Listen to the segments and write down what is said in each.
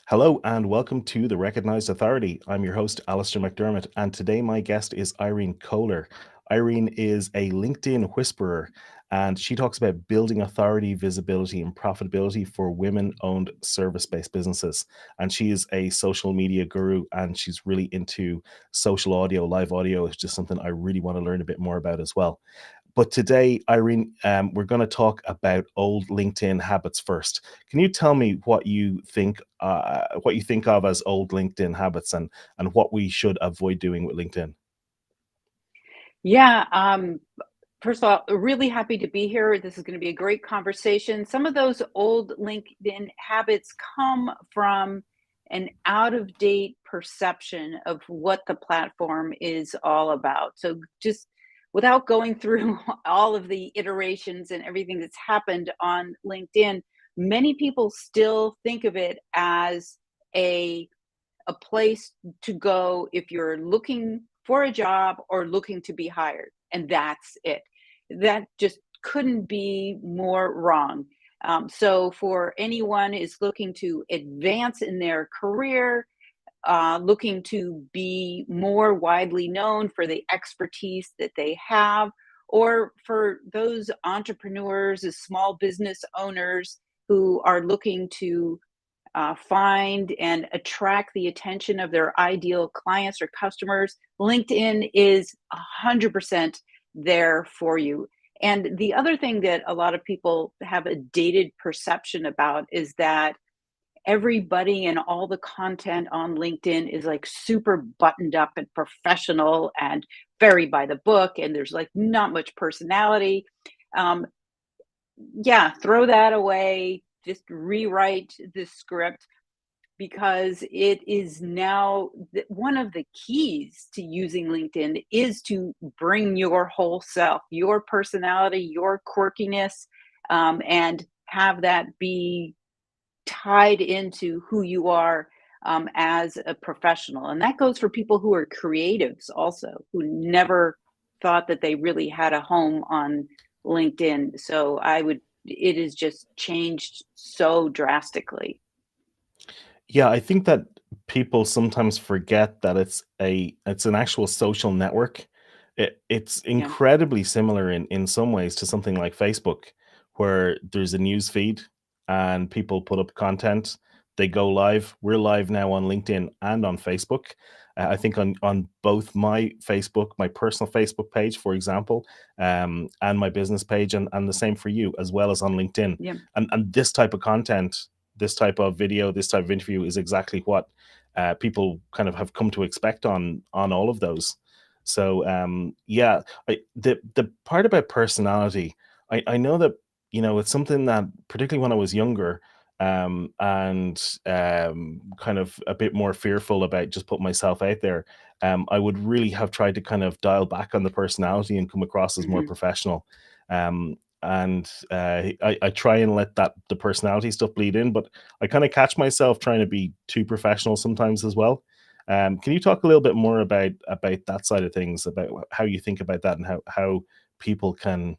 Hello and welcome to the Recognized Authority. I'm your host, Alistair McDermott, and today my guest is Irene Kohler. Irene is a LinkedIn whisperer, and she talks about building authority, visibility, and profitability for women-owned service-based businesses. And she is a social media guru, and she's really into social audio, live audio, is just something I really want to learn a bit more about as well. But today, Irene, we're going to talk about old LinkedIn habits first. Can you tell me what you think of as old LinkedIn habits and what we should avoid doing with LinkedIn? Yeah, first of all, really happy to be here. This is going to be a great conversation. Some of those old LinkedIn habits come from an out of date perception of what the platform is all about. So, just without going through all of the iterations and everything that's happened on LinkedIn, many people still think of it as a a place to go if you're looking for a job or looking to be hired, and that's it. That just couldn't be more wrong. So for anyone is looking to advance in their career, looking to be more widely known for the expertise that they have, or for those entrepreneurs, as small business owners who are looking to find and attract the attention of their ideal clients or customers, LinkedIn is 100% there for you. And the other thing that a lot of people have a dated perception about is that everybody and all the content on LinkedIn is like super buttoned up and professional and very by the book, and there's like not much personality. Um, yeah, throw that away. Just rewrite the script because it is now one of the keys to using LinkedIn is to bring your whole self, your personality, your quirkiness, and have that be tied into who you are as a professional. And that goes for people who are creatives also, who never thought that they really had a home on LinkedIn. So it has just changed so drastically. Yeah, I think that people sometimes forget that it's an actual social network. It's Yeah. incredibly similar in some ways to something like Facebook, where there's a news feed and people put up content. They go live. We're live now on LinkedIn and on Facebook. I think on both my Facebook, my personal Facebook page, for example, and my business page, and the same for you, as well as on LinkedIn. Yeah. And this type of content, this type of video, this type of interview is exactly what people kind of have come to expect on all of those. So yeah, the part about personality, I know that it's something that particularly when I was younger, and kind of a bit more fearful about just putting myself out there, I would really have tried to kind of dial back on the personality and come across as more Mhm. professional. And I try and let the personality stuff bleed in, but I kind of catch myself trying to be too professional sometimes as well. Can you talk a little bit more about that side of things, about how you think about that, and how people can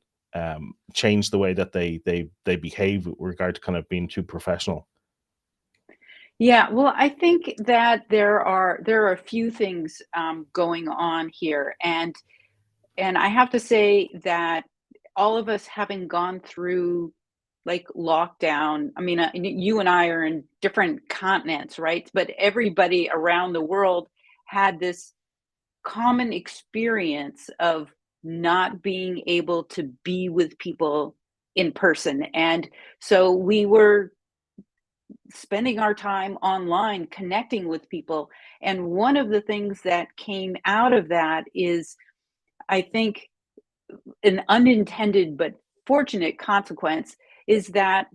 change the way that they behave with regard to kind of being too professional? Yeah, well, I think that there are a few things going on here, and I have to say that all of us having gone through like lockdown, I mean, you and I are in different continents, right? But everybody around the world had this common experience of not being able to be with people in person. And so we were spending our time online connecting with people. And one of the things that came out of that is, I think, an unintended but fortunate consequence is that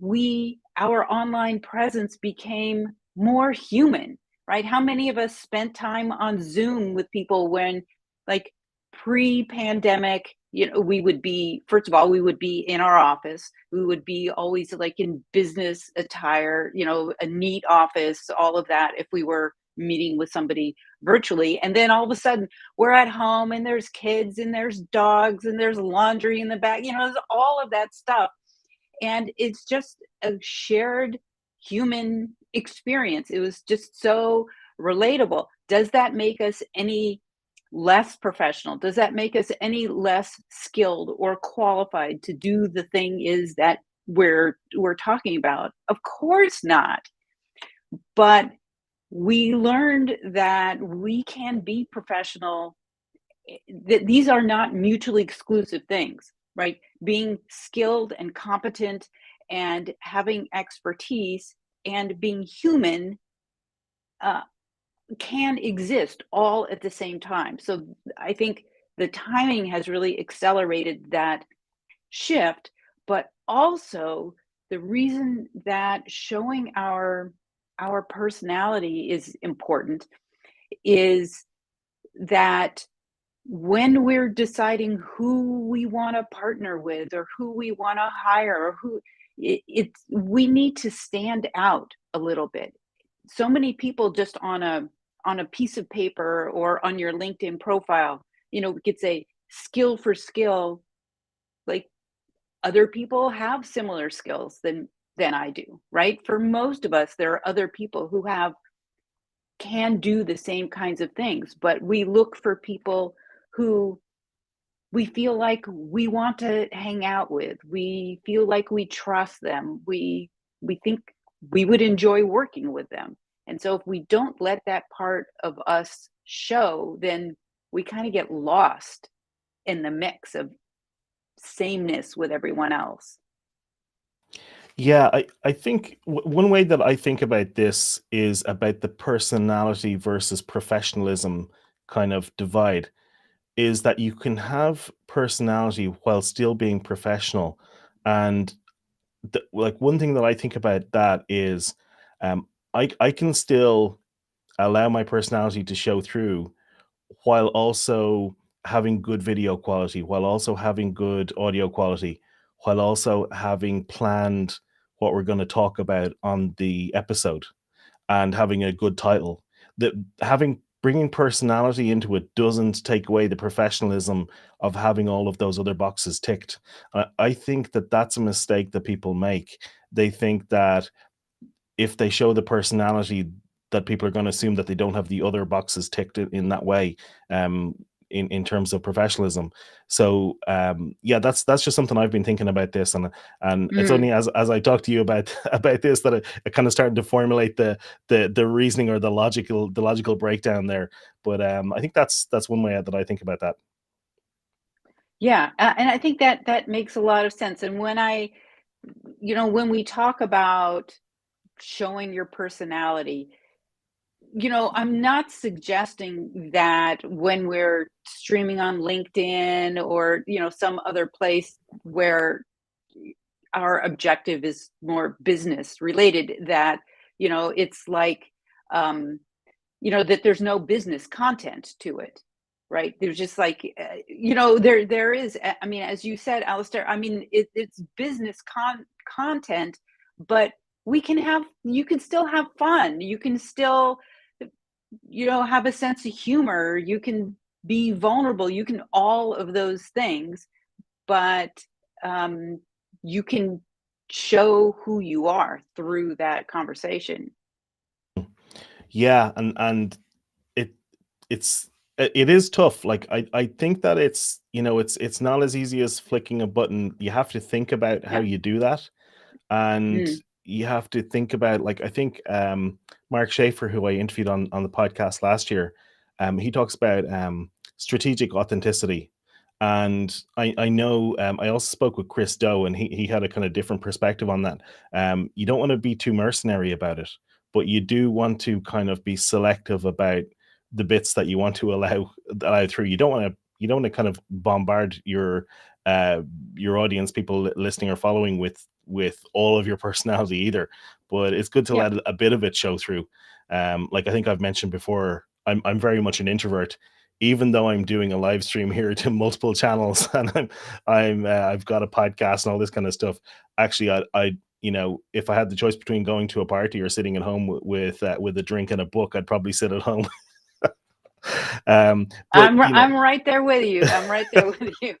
our online presence became more human, right? How many of us spent time on Zoom with people when, like, pre-pandemic, we would be, first of all, we would be in our office. We would be always like in business attire, a neat office, all of that, if we were meeting with somebody virtually. And then all of a sudden we're at home and there's kids and there's dogs and there's laundry in the back, there's all of that stuff. And it's just a shared human experience. It was just so relatable. Does that make us any less professional? Does that make us any less skilled or qualified to do the thing is that we're talking about? Of course not. But we learned that we can be professional, that these are not mutually exclusive things, right? Being skilled and competent and having expertise and being human uh, can exist all at the same time. So I think the timing has really accelerated that shift, but also the reason that showing our personality is important is that when we're deciding who we want to partner with or who we want to hire or who it's we need to stand out a little bit. So many people just on a piece of paper or on your LinkedIn profile, gets a skill for skill. Like, other people have similar skills than I do, right? For most of us, there are other people who have can do the same kinds of things, but we look for people who we feel like we want to hang out with. We feel like we trust them. We think we would enjoy working with them. And so if we don't let that part of us show, then we kind of get lost in the mix of sameness with everyone else. Yeah, I think one way that I think about this is about the personality versus professionalism kind of divide, is that you can have personality while still being professional. And like one thing that I think about that is I can still allow my personality to show through while also having good video quality, while also having good audio quality, while also having planned what we're going to talk about on the episode and having a good title. That having bringing personality into it doesn't take away the professionalism of having all of those other boxes ticked. I think that that's a mistake that people make. They think that if they show the personality, that people are going to assume that they don't have the other boxes ticked in that way, um in terms of professionalism. So yeah, that's just something I've been thinking about this, and it's Mm. only as I talk to you about about this that I kind of started to formulate the reasoning or the logical breakdown there. But I think that's one way that I think about that. Yeah, and I think that that makes a lot of sense. And when we talk about showing your personality, I'm not suggesting that when we're streaming on LinkedIn or, some other place where our objective is more business related, that, it's like, um, that there's no business content to it, right? There's just like, there is, I mean, as you said, Alistair, I mean, it's business content, but you can still have fun. You can still, have a sense of humor. You can be vulnerable. You can all of those things, but um, you can show who you are through that conversation. Yeah, and it it is tough. Like I think that it's not as easy as flicking a button. You have to think about how Yeah. you do that, and Mm. you have to think about, like, I think Mark Schaefer, who I interviewed on the podcast last year, he talks about strategic authenticity. And I know, I also spoke with Chris Doe, and he had a kind of different perspective on that. You don't want to be too mercenary about it, but you do want to kind of be selective about the bits that you want to allow through. You don't want to kind of bombard your audience, people listening or following, with all of your personality either. But it's good to Yeah. let a bit of it show through. Like I think I've mentioned before, I'm very much an introvert, even though I'm doing a live stream here to multiple channels, and I've got a podcast and all this kind of stuff. Actually, I if I had the choice between going to a party or sitting at home with a drink and a book, I'd probably sit at home. But I'm right there with you. I'm right there with you.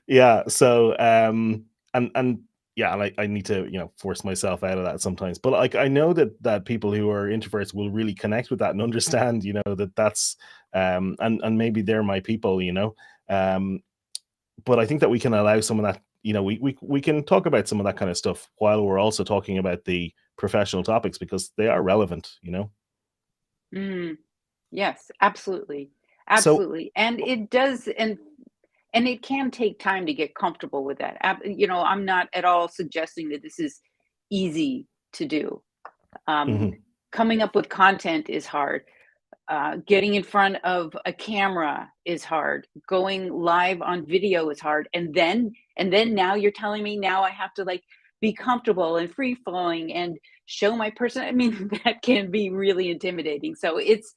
yeah. So and yeah, and I need to, force myself out of that sometimes. But like I know that people who are introverts will really connect with that and understand, that that's and maybe they're my people, but I think that we can allow some of that, we can talk about some of that kind of stuff while we're also talking about the professional topics because they are relevant, Mm, yes, absolutely. So, Absolutely. And it does, and it can take time to get comfortable with that. I'm not at all suggesting that this is easy to do. Um, mhm, Coming up with content is hard. Getting in front of a camera is hard. Going live on video is hard. And then now you're telling me now I have to like be comfortable and free flowing and show my person. I mean, that can be really intimidating. So it's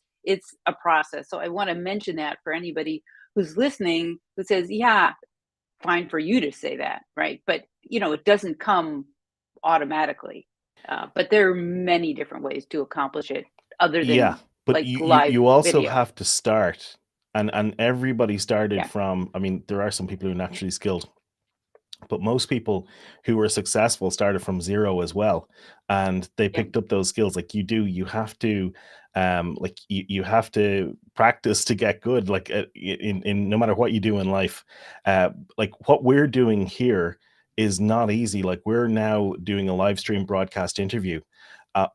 a process. So I want to mention that for anybody who's listening who says, yeah, fine for you to say that, right? But it doesn't come automatically. But there are many different ways to accomplish it other yeah, than but like you live you also video. have to start, and everybody started Yeah. from. I mean, there are some people who are naturally skilled, but most people who were successful started from zero as well, and they Yeah. picked up those skills. Like you have to, like you have to practice to get good. Like in no matter what you do in life, like what we're doing here is not easy. Like we're now doing a live stream broadcast interview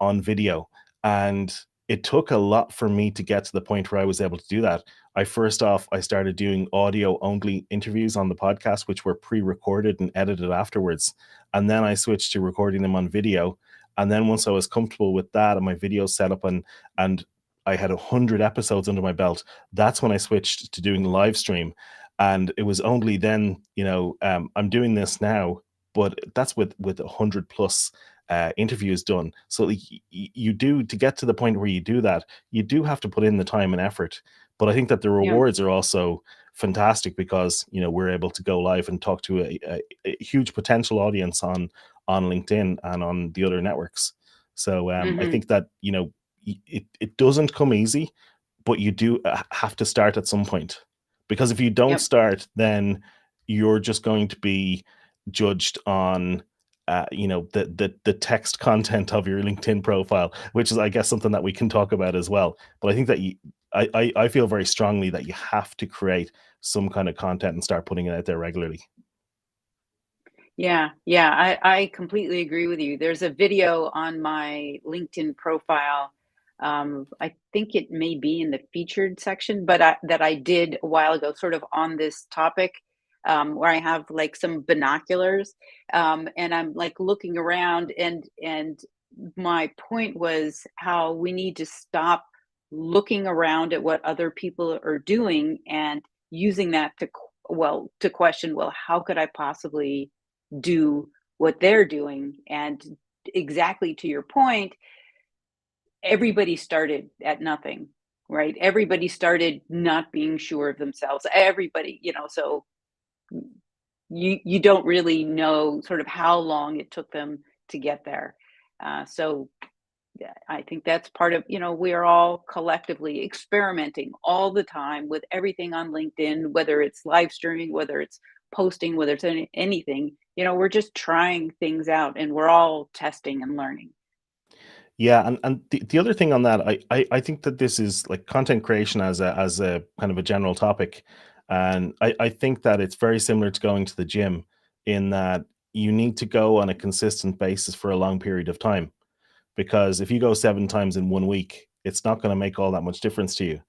on video, and it took a lot for me to get to the point where I was able to do that. I started doing audio only interviews on the podcast, which were pre-recorded and edited afterwards. And then I switched to recording them on video. And then once I was comfortable with that and my video setup and I had 100 episodes under my belt, that's when I switched to doing live stream. And it was only then, I'm doing this now, but that's with 100 plus interviews done. So like, you do to get to the point where you do that, you do have to put in the time and effort, but I think that the Yeah. rewards are also fantastic because we're able to go live and talk to a huge potential audience on LinkedIn and on the other networks. So I Hmm. think that it doesn't come easy, but you do have to start at some point, because if you don't Yep. start, then you're just going to be judged on the text content of your LinkedIn profile, which is, I guess, something that we can talk about as well. But I think that I feel very strongly that you have to create some kind of content and start putting it out there regularly. Yeah. Yeah. I completely agree with you. There's a video on my LinkedIn profile. I think it may be in the featured section, but that I did a while ago, sort of on this topic, where I have like some binoculars, and I'm like looking around, and my point was how we need to stop looking around at what other people are doing and using that to question, well, how could I possibly do what they're doing? And exactly to your point, everybody started at nothing, right? Everybody started not being sure of themselves. Everybody, so you don't really know sort of how long it took them to get there. So yeah, I think that's part of, we are all collectively experimenting all the time with everything on LinkedIn, whether it's live streaming, whether it's posting, whether it's anything, we're just trying things out and we're all testing and learning. Yeah, and the other thing on that, I think that this is like content creation as a kind of a general topic, and I think that it's very similar to going to the gym in that you need to go on a consistent basis for a long period of time, because if you go 7 times in one week, it's not going to make all that much difference to you.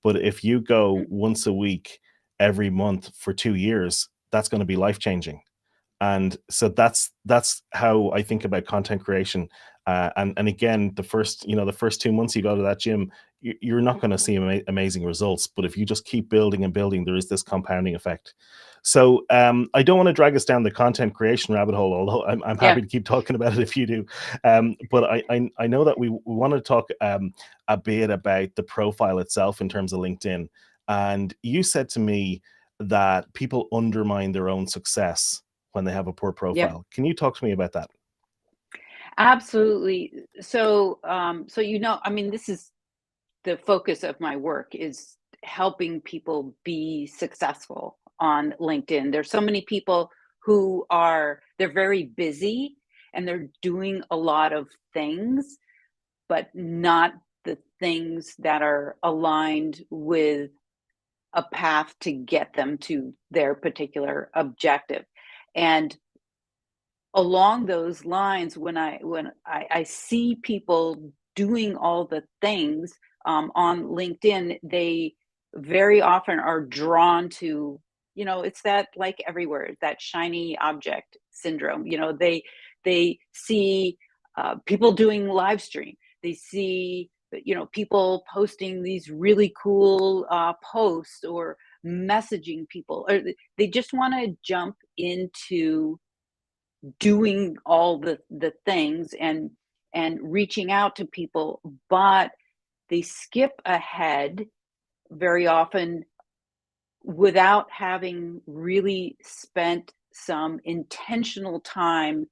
But if you go Mm. once a week every month for 2 years, that's going to be life changing. And so that's how I think about content creation. And again, the first 2 months you go to that gym, you're not going to see amazing results. But if you just keep building and building, there is this compounding effect. So I don't want to drag us down the content creation rabbit hole, although I'm happy Yeah. to keep talking about it if you do. But I know that we want to talk a bit about the profile itself in terms of LinkedIn. And you said to me that people undermine their own success when they have a poor Yep. profile. Can you talk to me about that? Absolutely. So I mean, this is the focus of my work, is helping people be successful on LinkedIn. There's so many people they're very busy and they're doing a lot of things, but not the things that are aligned with a path to get them to their particular objective. And along those lines, when I see people doing all the things on LinkedIn, they very often are drawn to, it's that, like everywhere, it's that shiny object syndrome. They see people doing live stream. They see people posting these really cool posts or messaging people, or they just want to jump into doing all the things and reaching out to people, but they skip ahead very often without having really spent some intentional time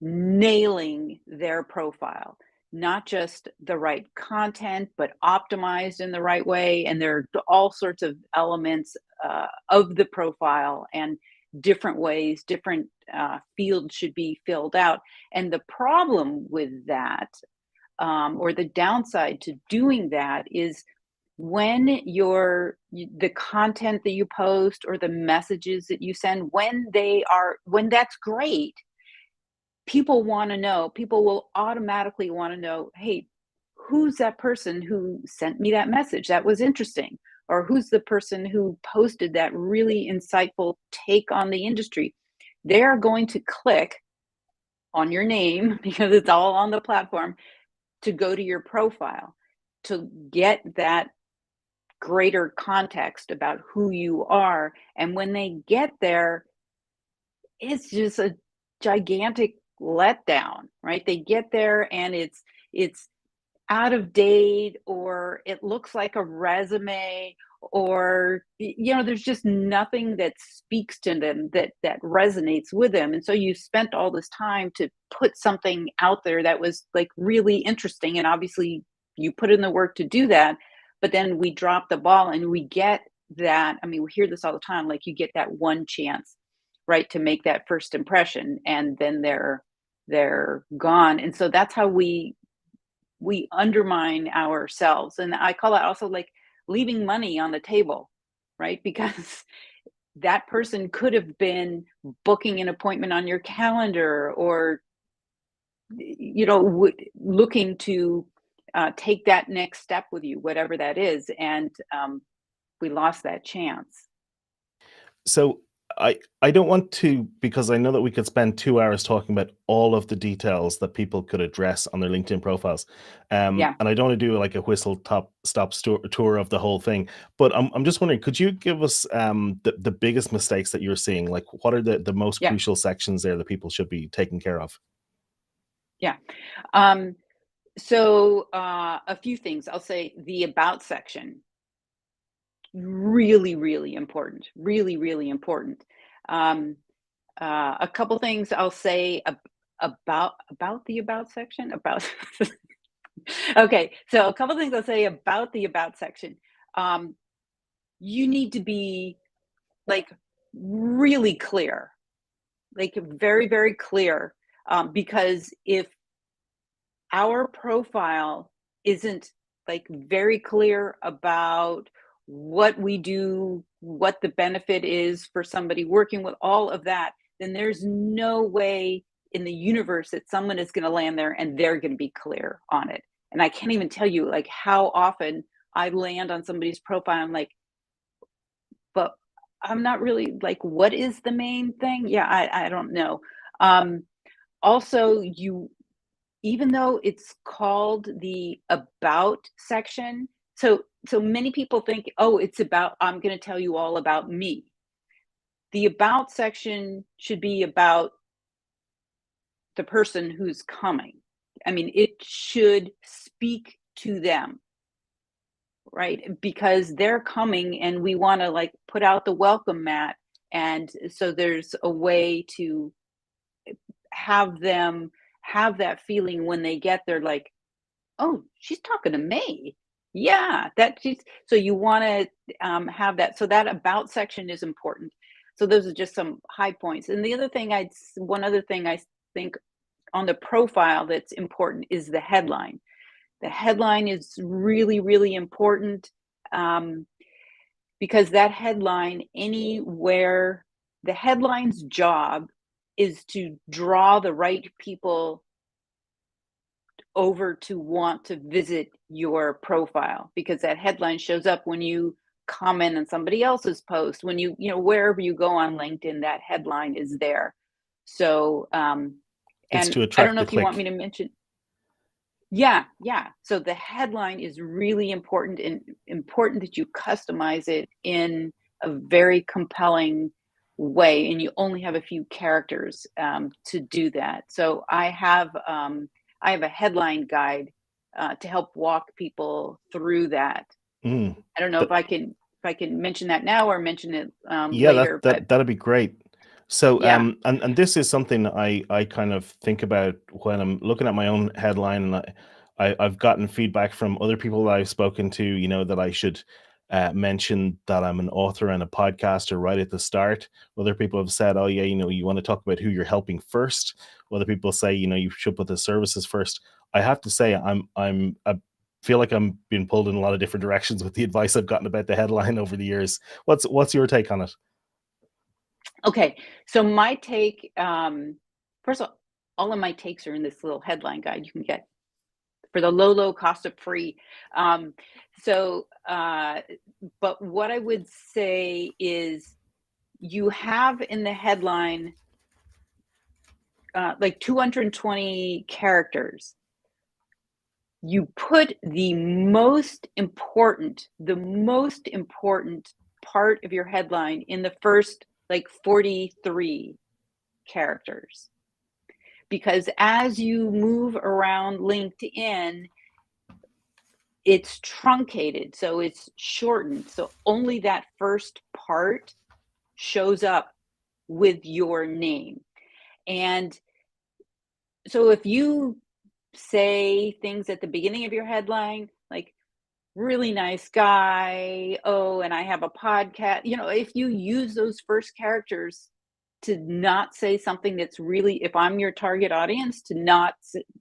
nailing their profile, not just the right content, but optimized in the right way. And there are all sorts of elements of the profile and different ways, different fields should be filled out. And the problem with that, or the downside to doing that, is when the content that you post or the messages that you send, when that's great, people will automatically want to know, hey, who's that person who sent me that message? That was interesting. Or who's the person who posted that really insightful take on the industry? They're going to click on your name because it's all on the platform to go to your profile to get that greater context about who you are. And when they get there, it's just a gigantic letdown, right? They get there and it's out of date, or it looks like a resume, or there's just nothing that speaks to them that resonates with them. And so you spent all this time to put something out there that was like really interesting, and obviously you put in the work to do that, but then we drop the ball and we get that. I mean, we hear this all the time, like you get that one chance, right, to make that first impression, and then they're gone. And so that's how we undermine ourselves. And I call that also like leaving money on the table, right? Because that person could have been booking an appointment on your calendar, or looking to take that next step with you, whatever that is. And we lost that chance. So I don't want to, because I know that we could spend 2 hours talking about all of the details that people could address on their LinkedIn profiles, Yeah, and I don't want to do like a whistle top stop tour of the whole thing. But I'm just wondering, could you give us the biggest mistakes that you're seeing? Like, what are the most yeah, crucial sections there that people should be taking care of? yeah. Um, so a few things. I'll say the about section, really, really important. Really, really important. Um, a couple things I'll say about the about section. About okay, so a couple things I'll say about the about section. Um, you need to be like really clear, like very, very clear, because if our profile isn't like very clear about what we do, what the benefit is for somebody working with all of that, then there's no way in the universe that someone is going to land there and they're going to be clear on it. And I can't even tell you like how often I land on somebody's profile. I'm like, but I'm not really like, what is the main thing? Yeah, I don't know. Um, Also, even though it's called the about section, so many people think, oh, it's about, I'm going to tell you all about me. The about section should be about the person who's coming. I mean, it should speak to them, right? Because they're coming and we want to like put out the welcome mat. And so there's a way to have them have that feeling when they get there, like, oh, she's talking to me. Yeah, that she's, so you want to have that. So that about section is important. So those are just some high points. And one other thing I think on the profile that's important is the headline. The headline is really, really important, because that headline, anywhere, the headline's job is to draw the right people over to want to visit your profile, because that headline shows up when you comment on somebody else's post, when wherever you go on LinkedIn, that headline is there. So, It's and to I don't attract know the if you want me click. to mention. Yeah, yeah. So the headline is really important, and important that you customize it in a very compelling way, and you only have a few characters to do that. So I have a headline guide to help walk people through that. Mm. I don't know Th- if I can mention that now or mention it yeah, later, but that'd be great. So, yeah. and this is something I kind of think about when I'm looking at my own headline, and I've gotten feedback from other people that I've spoken to, that I should mention that I'm an author and a podcaster right at the start. Other people have said, oh yeah, you want to talk about who you're helping first. Other people say, you should put the services first. I have to say, I feel like I'm being pulled in a lot of different directions with the advice I've gotten about the headline over the years. What's your take on it? Okay, so my take, first of all of my takes are in this little headline guide you can get for the low cost of free. Um, so, but what I would say is you have in the headline like 220 characters. You put the most important part of your headline in the first like 43 characters, because as you move around LinkedIn, it's truncated, so it's shortened. So only that first part shows up with your name. And so if you say things at the beginning of your headline, like really nice guy, oh, and I have a podcast, if you use those first characters to not say something that's really, if I'm your target audience, to not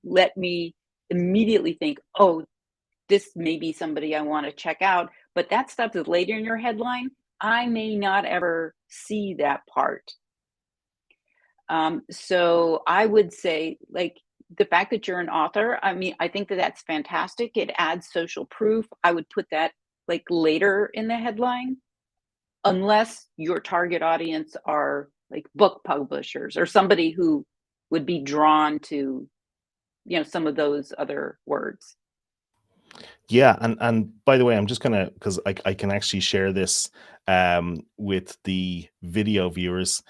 let me immediately think, oh, this may be somebody I want to check out, but that stuff is later in your headline, I may not ever see that part. So I would say, like, the fact that you're an author, I mean, I think that that's fantastic. It adds social proof. I would put that like later in the headline, unless your target audience are like book publishers or somebody who would be drawn to, some of those other words. Yeah, and by the way, I'm just gonna, because I can actually share this with the video viewers.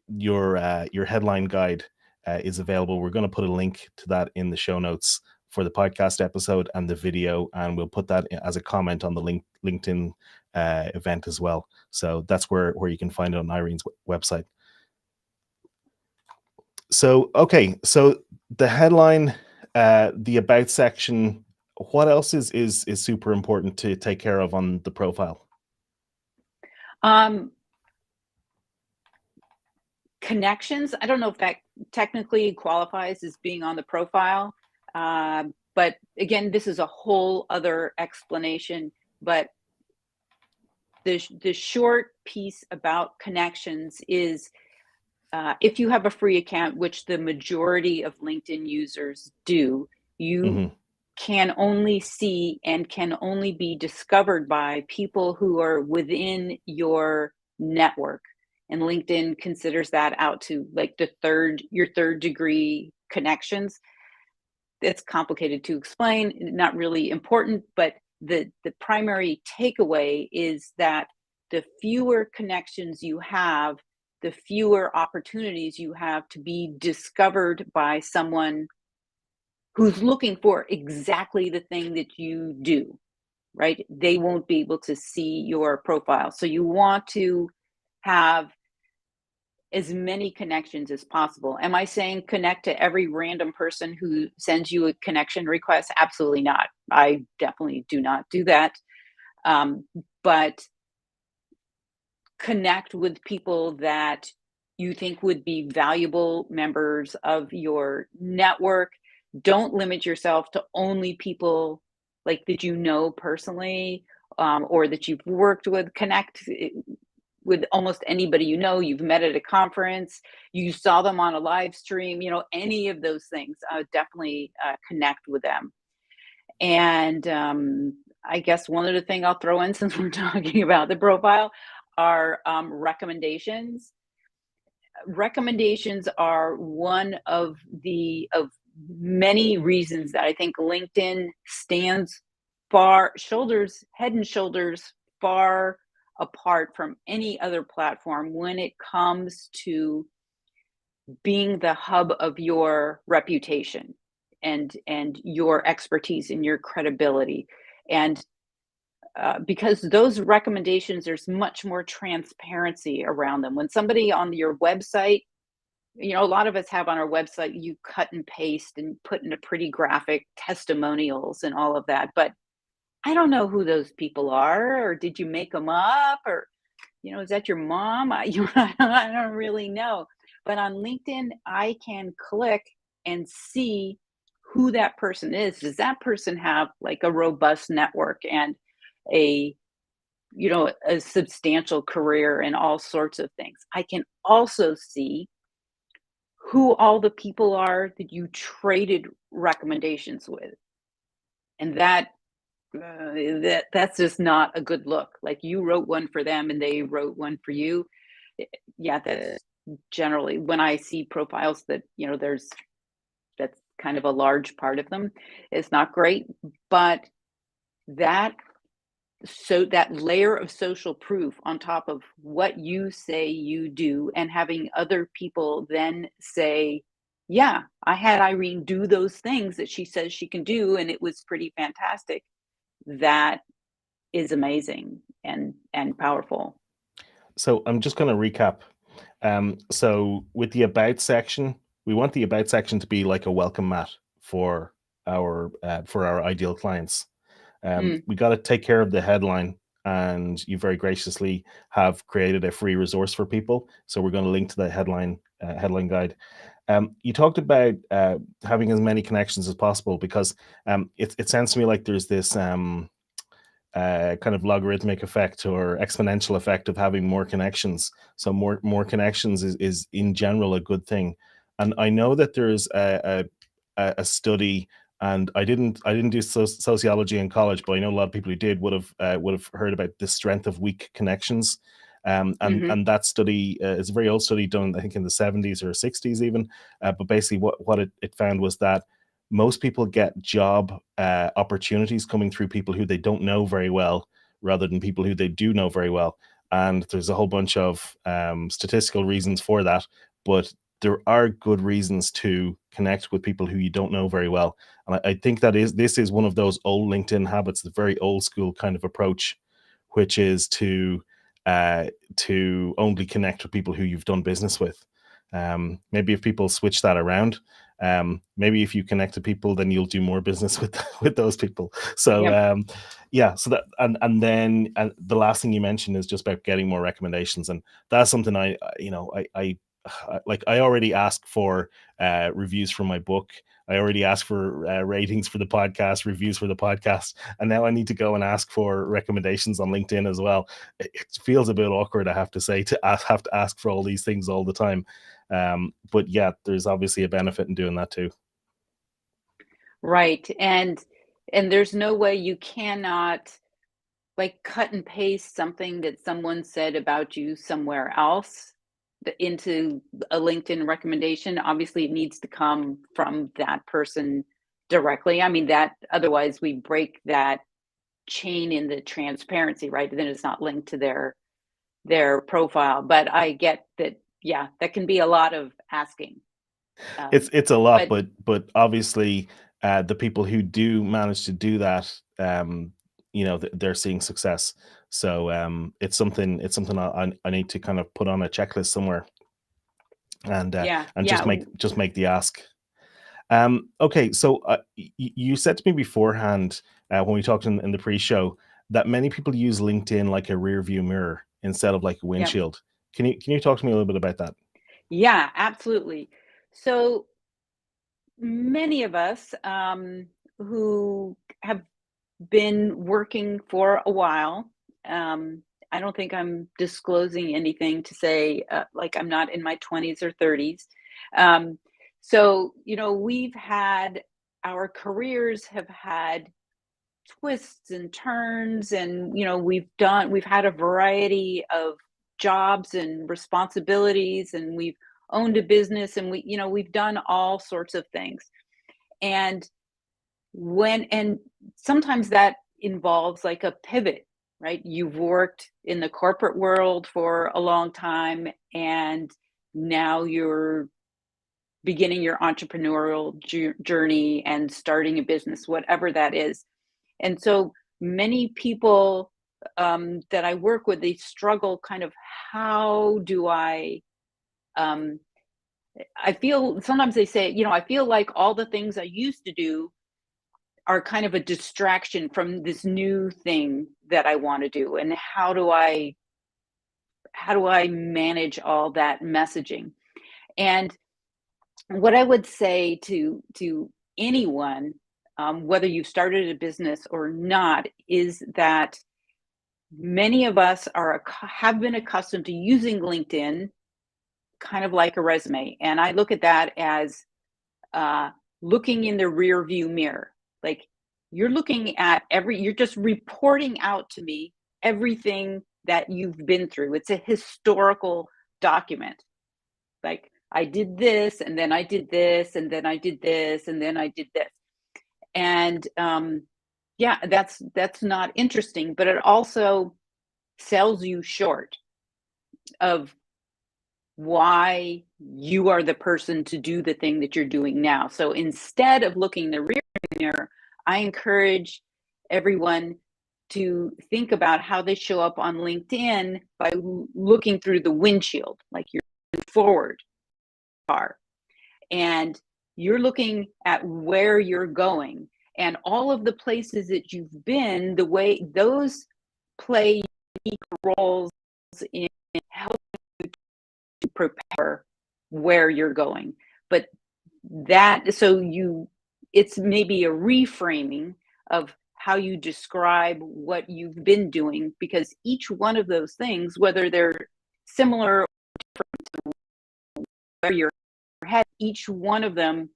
Your headline guide is available. We're going to put a link to that in the show notes for the podcast episode and the video, and we'll put that as a comment on the LinkedIn event as well. So that's where you can find it on Irene's website. So okay, so the headline, the about section. What else is super important to take care of on the profile? Um, Connections. I don't know if that technically qualifies as being on the profile, but again, this is a whole other explanation. But the short piece about connections is, if you have a free account, which the majority of LinkedIn users do, you Hmm. can only see and can only be discovered by people who are within your network. And LinkedIn considers that out to like your third degree connections. It's complicated to explain, not really important, but the primary takeaway is that the fewer connections you have, the fewer opportunities you have to be discovered by someone who's looking for exactly the thing that you do, right? They won't be able to see your profile. So you want to have as many connections as possible. Am I saying connect to every random person who sends you a connection request? Absolutely not. I definitely do not do that. But connect with people that you think would be valuable members of your network. Don't limit yourself to only people like that you know personally, or that you've worked with. Connect with almost anybody you know, you've met at a conference, you saw them on a live stream, any of those things. Definitely connect with them. And I guess one other thing I'll throw in since we're talking about the profile are recommendations. Recommendations are one of many reasons that I think LinkedIn stands head and shoulders far apart from any other platform when it comes to being the hub of your reputation and your expertise and your credibility. And because those recommendations, there's much more transparency around them. When somebody on your website, a lot of us have on our website, you cut and paste and put in a pretty graphic testimonials and all of that. But I don't know who those people are, or did you make them up, or is that your mom? I don't really know. But on LinkedIn, I can click and see who that person is. Does that person have like a robust network and a a substantial career in all sorts of things? I can also see who all the people are that you traded recommendations with. And that's just not a good look. Like, you wrote one for them and they wrote one for you. Yeah, that's generally when I see profiles that, that's kind of a large part of them. It's not great, but that that layer of social proof on top of what you say you do, and having other people then say, yeah, I had Irene do those things that she says she can do, and it was pretty fantastic. That is amazing and powerful. So I'm just going to recap. So with the about section, we want the about section to be like a welcome mat for our ideal clients. We got to take care of the headline, and you very graciously have created a free resource for people. So we're going to link to the headline guide. You talked about having as many connections as possible, because it sounds to me like there's this kind of logarithmic effect or exponential effect of having more connections. So more connections is in general a good thing. And I know that there's a study, and I didn't do sociology in college, but I know a lot of people who did would have heard about the strength of weak connections. And that study is a very old study done, I think, in the 70s or 60s even. But basically, what it found was that most people get job opportunities coming through people who they don't know very well, rather than people who they do know very well. And there's a whole bunch of statistical reasons for that, but there are good reasons to connect with people who you don't know very well. And I think this is one of those old LinkedIn habits, the very old school kind of approach, which is to only connect with people who you've done business with. Maybe if people switch that around, maybe if you connect to people, then you'll do more business with those people. So Yep. yeah, so that, and then the last thing you mentioned is just about getting more recommendations, and that's something I like. I already ask for reviews for my book. I already asked for ratings for the podcast, reviews for the podcast, and now I need to go and ask for recommendations on LinkedIn as well. It feels a bit awkward, I have to say, to have to ask for all these things all the time. But yeah, there's obviously a benefit in doing that too. Right. And there's no way you cannot like cut and paste something that someone said about you somewhere else into a LinkedIn recommendation. Obviously, it needs to come from that person directly. I mean, that otherwise we break that chain in the transparency, right? Then it's not linked to their profile. But I get that, yeah, that can be a lot of asking. It's a lot, But but obviously, the people who do manage to do that, they're seeing success. So it's something I need to kind of put on a checklist somewhere, and yeah, just yeah. make the ask. Okay, so you said to me beforehand, when we talked in the pre-show, that many people use LinkedIn like a rear view mirror. instead of like a Yep. windshield. Can you talk to me a little bit about that? Yeah, absolutely. So many of us who have been working for a while, um, I don't think I'm disclosing anything to say like I'm not in my 20s or 30s. Um, so, we've had our careers have had twists and turns, and we've had a variety of jobs and responsibilities, and we've owned a business, and we've done all sorts of things. And and sometimes that involves like a pivot, right? You've worked in the corporate world for a long time, and now you're beginning your entrepreneurial journey and starting a business, whatever that is. And so many people that I work with, they struggle kind of, how do um, I feel sometimes they say, I feel like all the things I used to do are kind of a distraction from this new thing that I want to do. And how do I manage all that messaging? And what I would say to anyone, whether you've started a business or not, is that many of us have been accustomed to using LinkedIn kind of like a resume, and I look at that as uh, looking in the rear view mirror. Like, you're just reporting out to me everything that you've been through. It's a historical document. Like, I did this, and then I did this, and then I did this, and then I did this. And yeah, that's not interesting, but it also sells you short of why you are the person to do the thing that you're doing now. So instead of looking in the rear mirror, I encourage everyone to think about how they show up on LinkedIn by looking through the windshield, like you're forward car, and you're looking at where you're going, and all of the places that you've been, the way those play unique roles in helping to prepare where you're going. But it's maybe a reframing of how you describe what you've been doing, because each one of those things, whether they're similar or different, where you're head, each one of them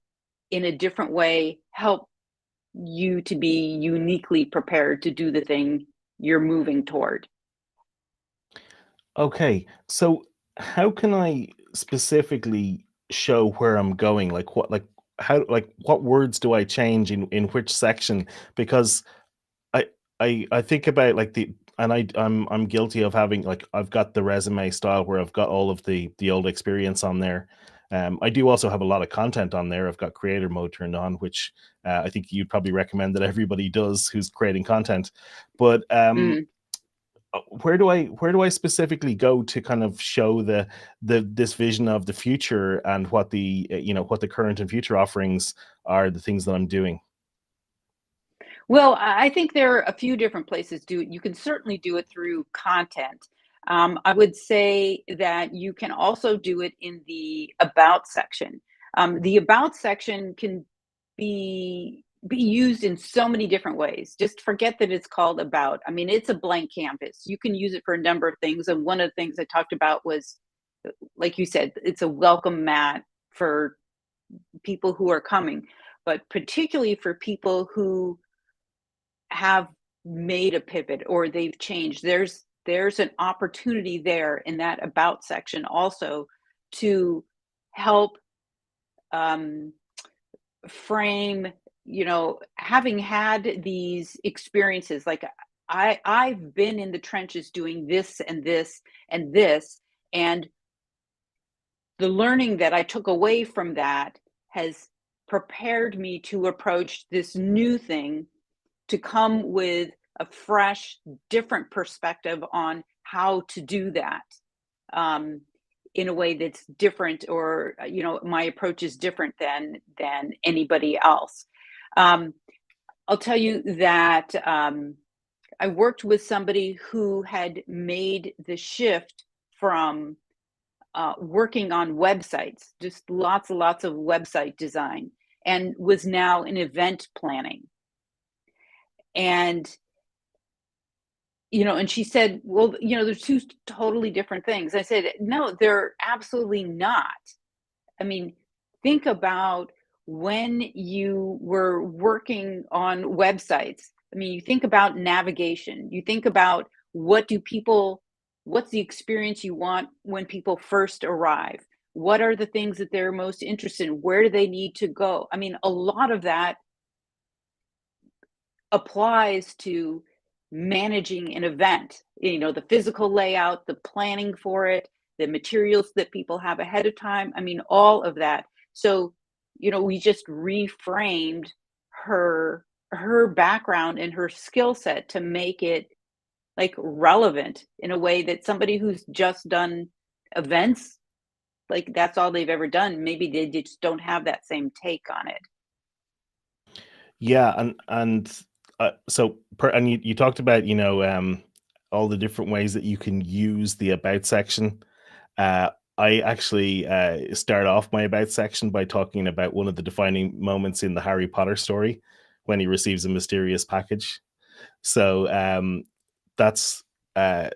in a different way help you to be uniquely prepared to do the thing you're moving toward. Okay, so how can I specifically show where I'm going? What words do I change in which section? Because I I think about like the and I'm guilty of having like I've got the resume style where I've got all of the old experience on there. I do also have a lot of content on there. I've got creator mode turned on, which I think you'd probably recommend that everybody does who's creating content. But Mm. where do I specifically go to kind of show the this vision of the future and what what the current and future offerings are, the things that I'm doing? Well, I think there are a few different places to do it. You can certainly do it through content. I would say that you can also do it in the about section. The about section can be used in so many different ways. Just forget that it's called about. I mean, it's a blank canvas. You can use it for a number of things. And one of the things I talked about was, like you said, it's a welcome mat for people who are coming, but particularly for people who have made a pivot or they've changed. There's an opportunity there in that about section also to help um, frame, having had these experiences. Like, I've been in the trenches doing this and this and this, and the learning that I took away from that has prepared me to approach this new thing, to come with a fresh, different perspective on how to do that, um, in a way that's different, or my approach is different than anybody else. Um, I'll tell you that I worked with somebody who had made the shift from working on websites, just lots and lots of website design, and was now in event planning. And and she said, well, there's two totally different things. I said, no, they're absolutely not. I mean, think about when you were working on websites. I mean, you think about navigation. You think about what's the experience you want when people first arrive? What are the things that they're most interested in? Where do they need to go? I mean, a lot of that applies to managing an event, the physical layout, the planning for it, the materials that people have ahead of time. I mean, all of that. So, we just reframed her background and her skill set to make it like relevant in a way that somebody who's just done events, like that's all they've ever done, maybe they just don't have that same take on it. Yeah, and you talked about all the different ways that you can use the about section. I actually start off my about section by talking about one of the defining moments in the Harry Potter story when he receives a mysterious package. So that's uh,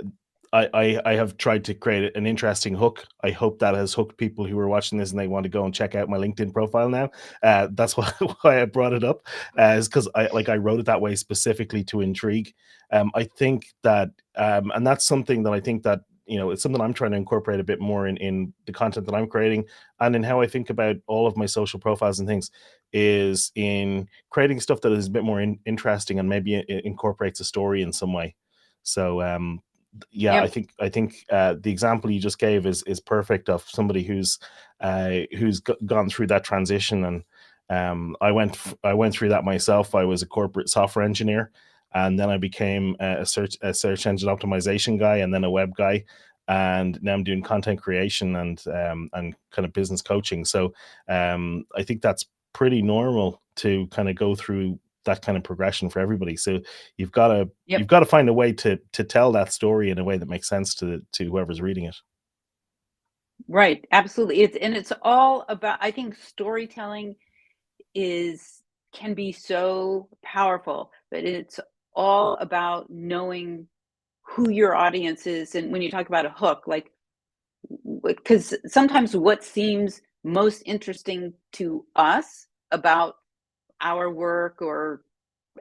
I have tried to create an interesting hook. I hope that has hooked people who are watching this and they want to go and check out my LinkedIn profile now. That's why why I brought it up, is because I wrote it that way specifically to intrigue. I think that, and that's something that I think that it's something I'm trying to incorporate a bit more in the content that I'm creating and in how I think about all of my social profiles and things, is in creating stuff that is a bit more interesting and maybe it incorporates a story in some way. So yeah, Yep. I think the example you just gave is perfect of somebody who's gone through that transition. And I went through that myself. I was a corporate software engineer, and then I became a search engine optimization guy, and then a web guy, and now I'm doing content creation and kind of business coaching. So I think that's pretty normal to kind of go through that kind of progression for everybody. So you've got to Yep. you've got to find a way to tell that story in a way that makes sense to whoever's reading it. Right. Absolutely. It's all about, I think storytelling is can be so powerful, but it's all about knowing who your audience is. And when you talk about a hook, like, because sometimes what seems most interesting to us about our work or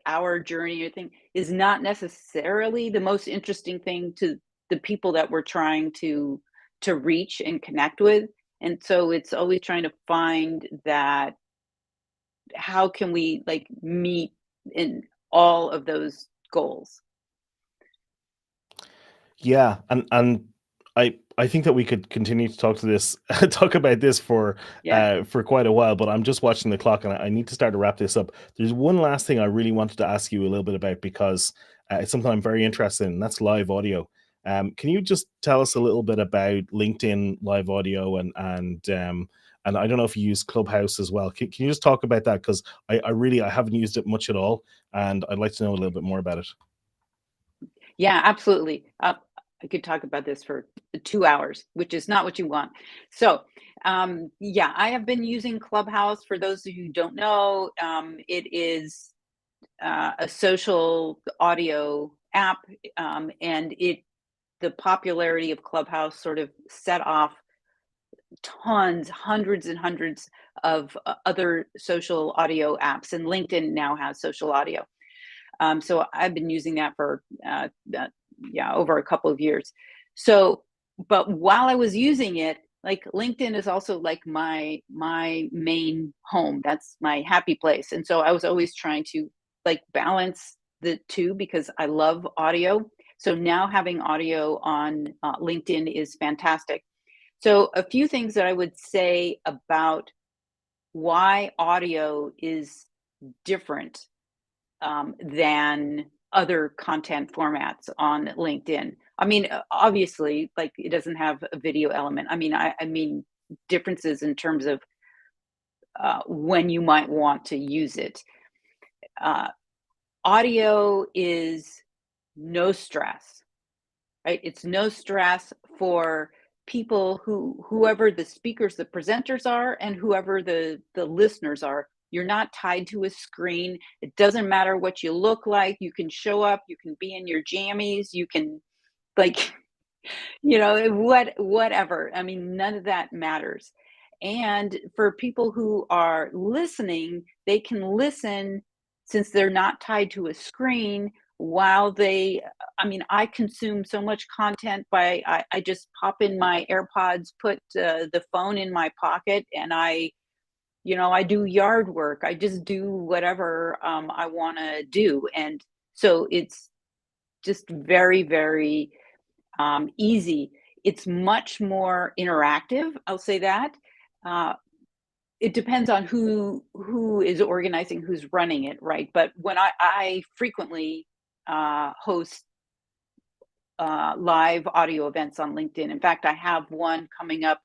our journey or thing is not necessarily the most interesting thing to the people that we're trying to reach and connect with. And so it's always trying to find that, how can we like meet in all of those goals? Yeah, and I think that we could continue to talk to this talk about this Yeah. for quite a while, but I'm just watching the clock and I need to start to wrap this up. There's one last thing I really wanted to ask you a little bit about because it's something I'm very interested in, and that's live audio. Can you just tell us a little bit about LinkedIn live audio and I don't know if you use Clubhouse as well. Can you just talk about that? Because I haven't used it much at all, and I'd like to know a little bit more about it. Yeah, absolutely. I could talk about this for 2 hours, which is not what you want. So, yeah, I have been using Clubhouse. For those of you who don't know, it is a social audio app, and the popularity of Clubhouse sort of set off hundreds and hundreds of other social audio apps, and LinkedIn now has social audio. So I've been using that for yeah, over a couple of years. So, but while I was using it, like LinkedIn is also like my main home. That's my happy place. And so I was always trying to like balance the two because I love audio. So now having audio on LinkedIn is fantastic. So a few things that I would say about why audio is different than other content formats on LinkedIn. I mean, obviously, like it doesn't have a video element. I mean differences in terms of when you might want to use it. Uh, Audio is no stress, right? It's no stress for people whoever the speakers, the presenters are, and whoever the listeners are. You're not tied to a screen. It doesn't matter what you look like. You can show up, you can be in your jammies, you can like whatever. I mean, none of that matters. And for people who are listening, they can listen since they're not tied to a screen while they, I mean, I consume so much content I just pop in my AirPods, put the phone in my pocket, and I do yard work. I just do whatever I want to do. And so it's just very, very easy. It's much more interactive. I'll say that. Uh, it depends on who is organizing, who's running it, right? But when I frequently host live audio events on LinkedIn. In fact, I have one coming up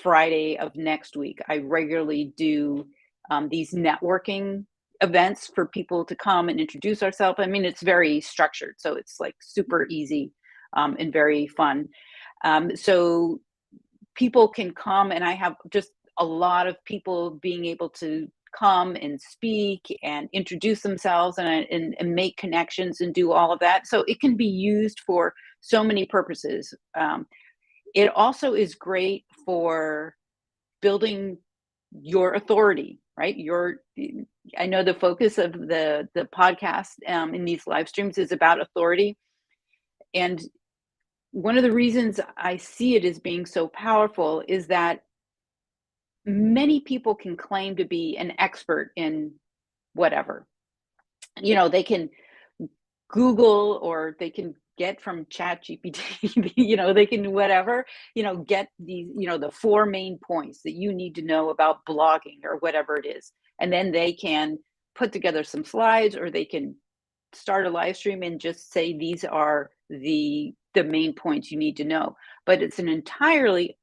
Friday of next week. I regularly do these networking events for people to come and introduce ourselves. I mean, it's very structured, so it's like super easy and very fun. So people can come, and I have just a lot of people being able to come and speak and introduce themselves and make connections and do all of that. So it can be used for so many purposes. It also is great for building your authority, right? I know the focus of the podcast in these live streams is about authority. And one of the reasons I see it as being so powerful is that many people can claim to be an expert in whatever. They can Google, or they can get from Chat GPT, they can whatever, get these, the four main points that you need to know about blogging or whatever it is. And then they can put together some slides, or they can start a live stream and just say these are the main points you need to know. But it's an entirely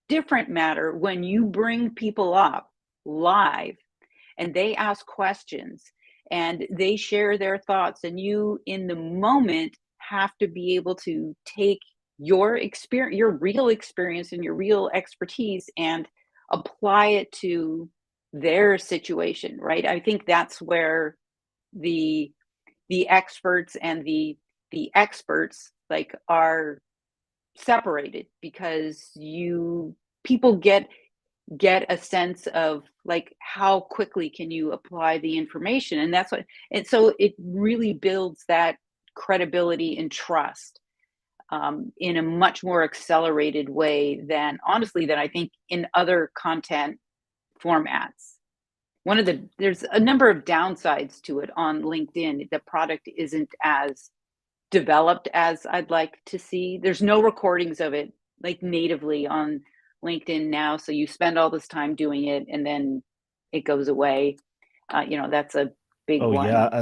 different matter when you bring people up live and they ask questions and they share their thoughts, and you in the moment have to be able to take your experience, your real experience and your real expertise, and apply it to their situation, right? I think that's where the experts and the experts like are separated, because people get a sense of like how quickly can you apply the information, and so it really builds that credibility and trust in a much more accelerated way than honestly than I think in other content formats. There's a number of downsides to it on LinkedIn. The product isn't as developed as I'd like to see. There's no recordings of it like natively on LinkedIn now, so you spend all this time doing it and then it goes away. That's a big Oh yeah, one.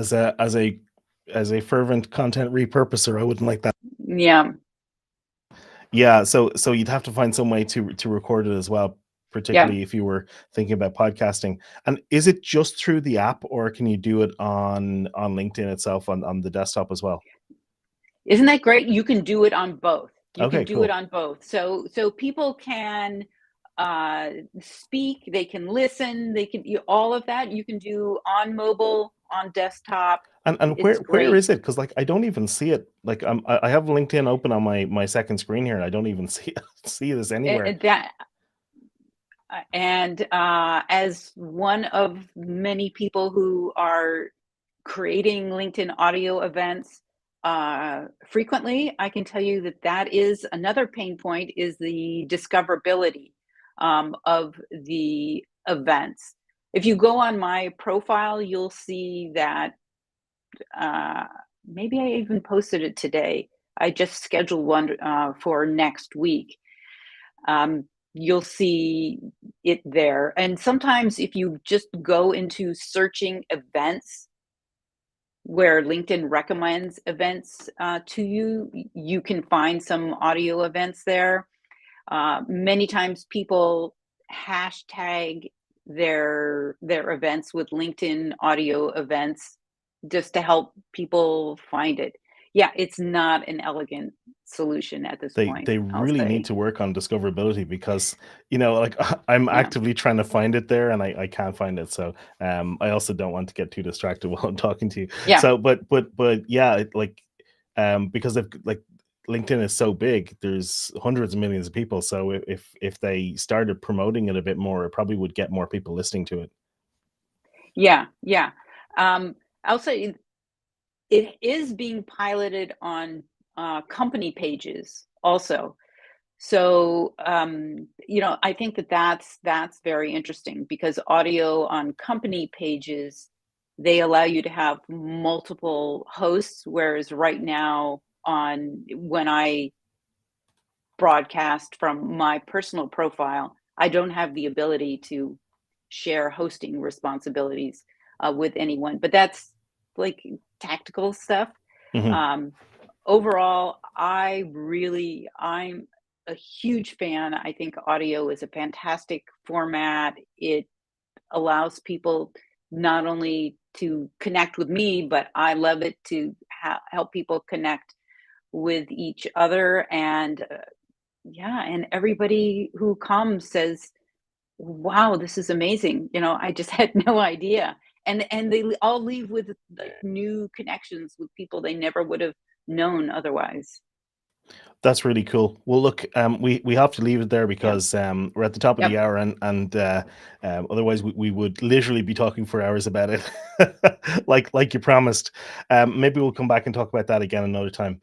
as a fervent content repurposer, I wouldn't like that. Yeah, Yeah, so you'd have to find some way to record it as well, yeah. particularly if you were thinking about podcasting. And is it just through the app, or can you do it on LinkedIn itself on the desktop as well? Isn't that great? You can do it on both. You can Okay, do it cool. on both. So people can speak, they can listen, all of that you can do on mobile, on desktop. And It's where great. is it? Because like I don't even see it. Like I have LinkedIn open on my second screen here, and I don't even see see this anywhere. That and as one of many people who are creating LinkedIn audio events frequently, I can tell you that that is another pain point, is the discoverability of the events. If you go on my profile, you'll see that uh, maybe I even posted it today. I just scheduled one for next week. You'll see it there. And sometimes if you just go into searching events where LinkedIn recommends events to you, you can find some audio events there. Many times people hashtag their events with LinkedIn audio events just to help people find it. Yeah, it's not an elegant solution at this point, They I'll really need say. to work on discoverability because, like, I'm Yeah. actively trying to find it there and I can't find it. So, I also don't want to get too distracted while I'm talking to you. Yeah. So, but yeah, like, because of like LinkedIn is so big, there's hundreds of millions of people. So if they started promoting it a bit more, it probably would get more people listening to it. Yeah, yeah. I'll say it is being piloted on, company pages also. So, I think that that's very interesting because audio on company pages, they allow you to have multiple hosts, whereas right now on when I broadcast from my personal profile, I don't have the ability to share hosting responsibilities, with anyone, but that's like tactical stuff. Mhm. Um, Overall, I'm a huge fan. I think audio is a fantastic format. It allows people not only to connect with me, but I love it to help people connect with each other. And yeah, and everybody who comes says, "Wow, this is amazing." I just had no idea. And they all leave with like new connections with people they never would have known otherwise. That's really cool. Well, look, we have to leave it there Yeah. because we're at the top of the Yep. hour, and otherwise we would literally be talking for hours about it, like you promised. Maybe we'll come back and talk about that again another time.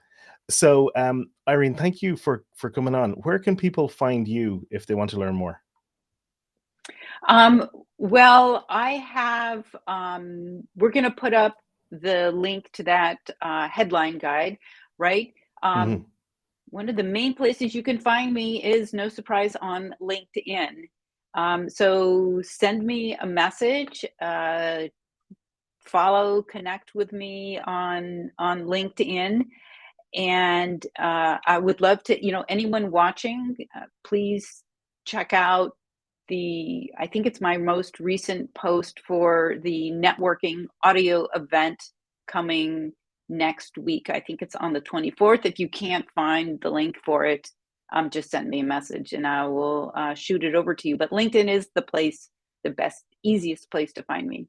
So, Irene, thank you for coming on. Where can people find you if they want to learn more? Well, I have, we're going to put up the link to that headline guide, right? Um, Hmm. One of the main places you can find me is no surprise on LinkedIn. So send me a message, follow, connect with me on LinkedIn, and I would love to, anyone watching, please check out I think it's my most recent post for the networking audio event coming next week. I think it's on the 24th. If you can't find the link for it, just send me a message and I will shoot it over to you. But LinkedIn is the place, the best, easiest place to find me.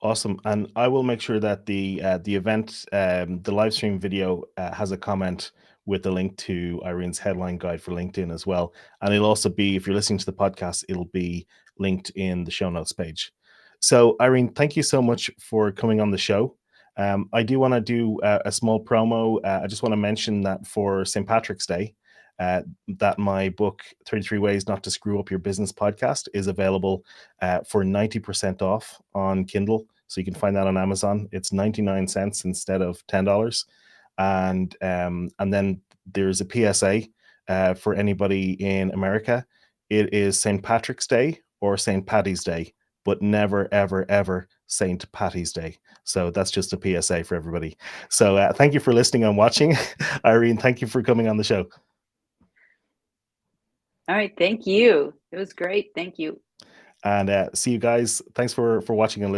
Awesome, and I will make sure that the event, the live stream video, has a comment with the link to Irene's headline guide for LinkedIn as well. And it'll also be, if you're listening to the podcast, it'll be linked in the show notes page. So, Irene, thank you so much for coming on the show. I do want to do a small promo. I just want to mention that for St. Patrick's Day, that my book, 33 Ways Not to Screw Up Your Business podcast, is available for 90% off on Kindle. So you can find that on Amazon. It's 99 cents instead of $10. And then there's a PSA for anybody in America. It is St. Patrick's Day or St. Paddy's Day, but never, ever, ever St. Patty's Day. So that's just a PSA for everybody. So thank you for listening and watching. Irene, thank you for coming on the show. All right. Thank you. It was great. Thank you. And see you guys. Thanks for watching and listening.